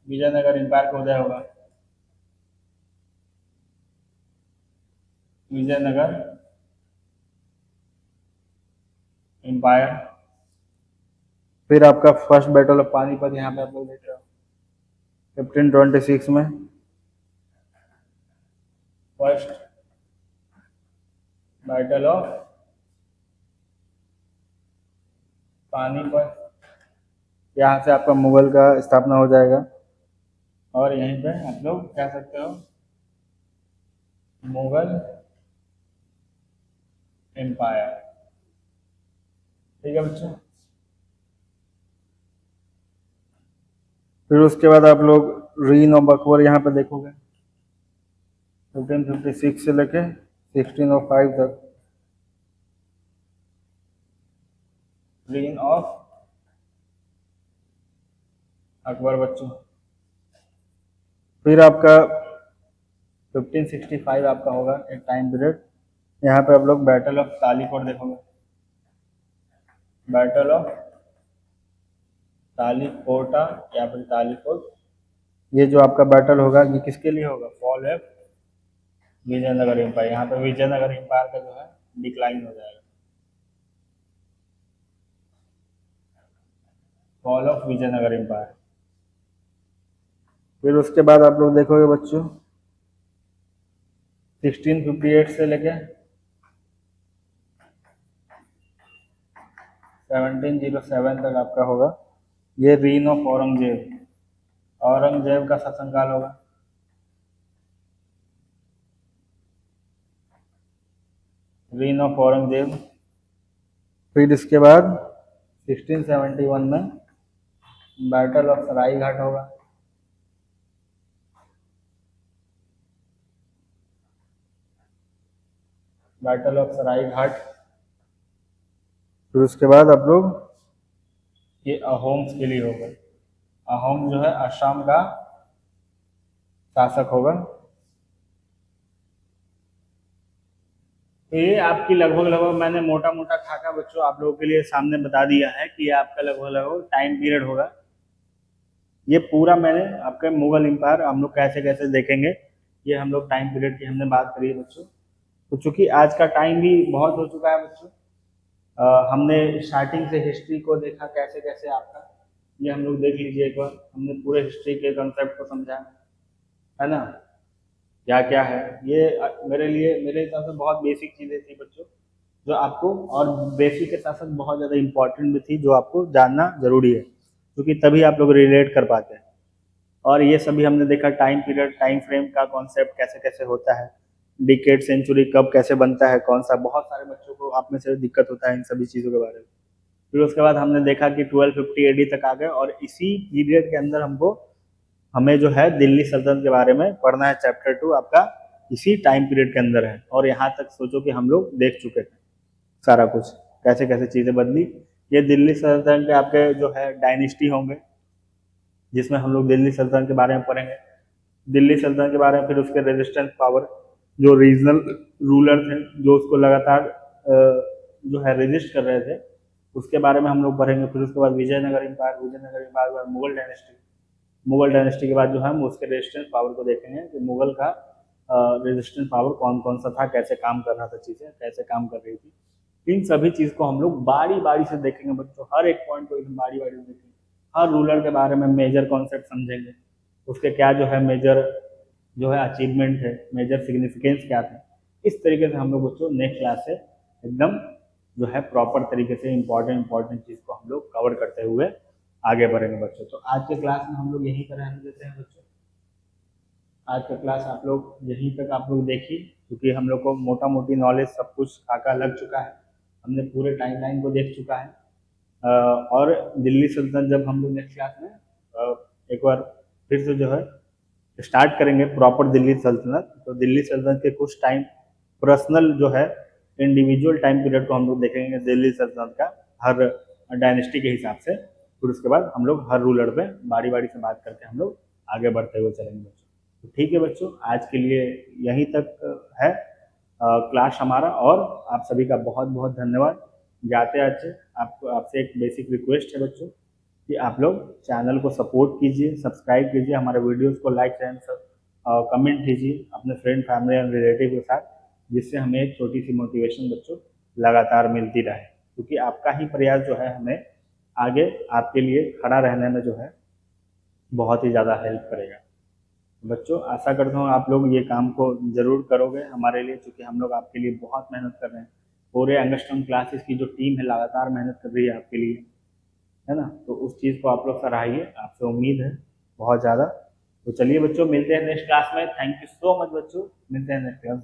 Vijayanagar empire का उदय होगा। विजयनगर एम्पायर। फिर आपका फर्स्ट बैटल ऑफ पानीपत यहाँ पे आप लोग देख रहे हो 1526 में। फर्स्ट बैटल ऑफ पानीपत, यहाँ से आपका मुगल का स्थापना हो जाएगा। और यहीं पे आप लोग कह सकते हो मुगल एम्पायर। ठीक है बच्चों। फिर उसके बाद आप लोग रीन ऑफ अकबर यहाँ पे देखोगे 1556 से लेके 1605 तक। रीन ऑफ अकबर बच्चों। फिर आपका 1565 आपका होगा एक टाइम पीरियड, यहाँ पे आप लोग बैटल ऑफ तालीकोट देखोगे। बैटल ऑफ तालीकोटा या फिर तालीकोट, ये जो आपका बैटल होगा ये किसके लिए होगा? Fall of Vijayanagar empire. यहाँ पे विजयनगर एम्पायर का जो है डिक्लाइन हो जाएगा। Fall of Vijayanagar empire. फिर उसके बाद आप लोग देखोगे बच्चों 1658 से लेके 1707 तक आपका होगा ये रीन ऑफ औरंगजेब। औरंगजेब का शासनकाल होगा। Reign of Aurangzeb. फिर इसके बाद 1671 में बैटल ऑफ सराय घाट होगा। बैटल ऑफ सराय घाट। फिर उसके बाद आप लोग ये अहोम्स के लिए होगा। अहोम जो है असम का शासक होगा। तो ये आपकी लगभग मैंने मोटा मोटा खाका बच्चों आप लोगों के लिए सामने बता दिया है कि आपका लगभग टाइम पीरियड होगा। ये पूरा मैंने आपके मुगल एम्पायर हम लोग कैसे कैसे देखेंगे, ये हम लोग टाइम पीरियड की हमने बात करी है बच्चों। तो चूंकि आज का टाइम भी बहुत हो चुका है बच्चों, हमने स्टार्टिंग से हिस्ट्री को देखा कैसे कैसे आपका, ये हम लोग देख लीजिए एक बार। हमने पूरे हिस्ट्री के कंसेप्ट को समझा है ना, क्या क्या है। ये मेरे लिए मेरे हिसाब से बहुत बेसिक चीज़ें थी बच्चों, जो आपको, और बेसिक के साथ साथ बहुत ज़्यादा इम्पोर्टेंट भी थी, जो आपको जानना जरूरी है क्योंकि तभी आप लोग रिलेट कर पाते हैं। और ये सभी हमने देखा टाइम पीरियड, टाइम फ्रेम का कॉन्सेप्ट कैसे कैसे होता है, डिकेड सेंचुरी कब कैसे बनता है, कौन सा, बहुत सारे बच्चों को आप में से दिक्कत होता है इन सभी चीज़ों के बारे में। फिर उसके बाद हमने देखा कि 1250 AD तक आ गए और इसी पीरियड के अंदर हमें जो है दिल्ली सल्तनत के बारे में पढ़ना है। चैप्टर 2 आपका इसी टाइम पीरियड के अंदर है और यहाँ तक सोचो कि हम लोग देख चुके थे सारा कुछ, कैसे कैसे चीज़ें बदली। ये दिल्ली सल्तनत के आपके जो है डायनेस्टी होंगे, जिसमें हम लोग दिल्ली सल्तनत के बारे में पढ़ेंगे। दिल्ली सल्तनत के बारे में, फिर उसके रेजिस्टेंस पावर, जो रीजनल रूलर थे जो उसको लगातार जो है रेजिस्ट कर रहे थे, उसके बारे में हम लोग पढ़ेंगे। फिर उसके बाद विजयनगर एम्पायर, विजयनगर एम्पायर के बाद मुगल डायनेस्टी, मुगल डायनेस्टी के बाद जो है हम उसके रेजिस्टेंस पावर को देखेंगे कि मुगल का रेजिस्टेंस पावर कौन कौन सा था, कैसे काम कर रहा था, चीज़ें कैसे काम कर रही थी। इन सभी चीज़ को हम लोग बारी बारी से देखेंगे बच्चों, हर एक पॉइंट को एकदम बारी बारी से देखेंगे। हर रूलर के बारे में मेजर कॉन्सेप्ट समझेंगे, उसके क्या जो है मेजर जो है अचीवमेंट है, मेजर सिग्निफिकेंस क्या थे। इस तरीके से हम लोग बच्चों नेक्स्ट क्लास से एकदम जो है प्रॉपर तरीके से इंपॉर्टेंट चीज़ को हम लोग कवर करते हुए आगे बढ़ेंगे बच्चों। तो आज के क्लास में हम लोग यहीं पर रहने देते हैं बच्चों। आज का क्लास आप लोग यहीं तक आप लोग देखिए, क्योंकि हम लोग को मोटा मोटी नॉलेज सब कुछ खाका लग चुका है, हमने पूरे टाइमलाइन को देख चुका है। और दिल्ली सल्तनत जब हम लोग नेक्स्ट क्लास में एक बार फिर से जो है स्टार्ट करेंगे प्रॉपर दिल्ली सल्तनत, तो दिल्ली सल्तनत के कुछ टाइम पर्सनल जो है इंडिविजुअल टाइम पीरियड को हम लोग देखेंगे दिल्ली सल्तनत का, हर डायनेस्टी के हिसाब से। फिर उसके बाद हम लोग हर रूलर पे बारी बारी से बात करके हम लोग आगे बढ़ते हुए चलेंगे बच्चों। तो ठीक है बच्चों, आज के लिए यहीं तक है क्लास हमारा, और आप सभी का बहुत बहुत धन्यवाद। जाते आते आपको आपसे एक बेसिक रिक्वेस्ट है बच्चों कि आप लोग चैनल को सपोर्ट कीजिए, सब्सक्राइब कीजिए, हमारे वीडियोस को लाइक एंड कमेंट कीजिए अपने फ्रेंड, फैमिली एंड रिलेटिव के साथ, जिससे हमें एक छोटी सी मोटिवेशन बच्चों लगातार मिलती रहे, क्योंकि आपका ही प्रयास जो है हमें आगे आपके लिए खड़ा रहने में जो है बहुत ही ज़्यादा हेल्प करेगा। बच्चों आशा करता हूँ आप लोग ये काम को ज़रूर करोगे हमारे लिए, क्योंकि हम लोग आपके लिए बहुत मेहनत कर रहे हैं। पूरे अंगस्ट्रम क्लासेस की जो टीम है लगातार मेहनत कर रही है आपके लिए, है ना। तो उस चीज़ को आप लोग सराहिए, आपसे उम्मीद है बहुत ज़्यादा। तो चलिए बच्चों, मिलते हैं नेक्स्ट क्लास में। थैंक यू सो मच बच्चों, मिलते हैं नेक्स्ट क्लास।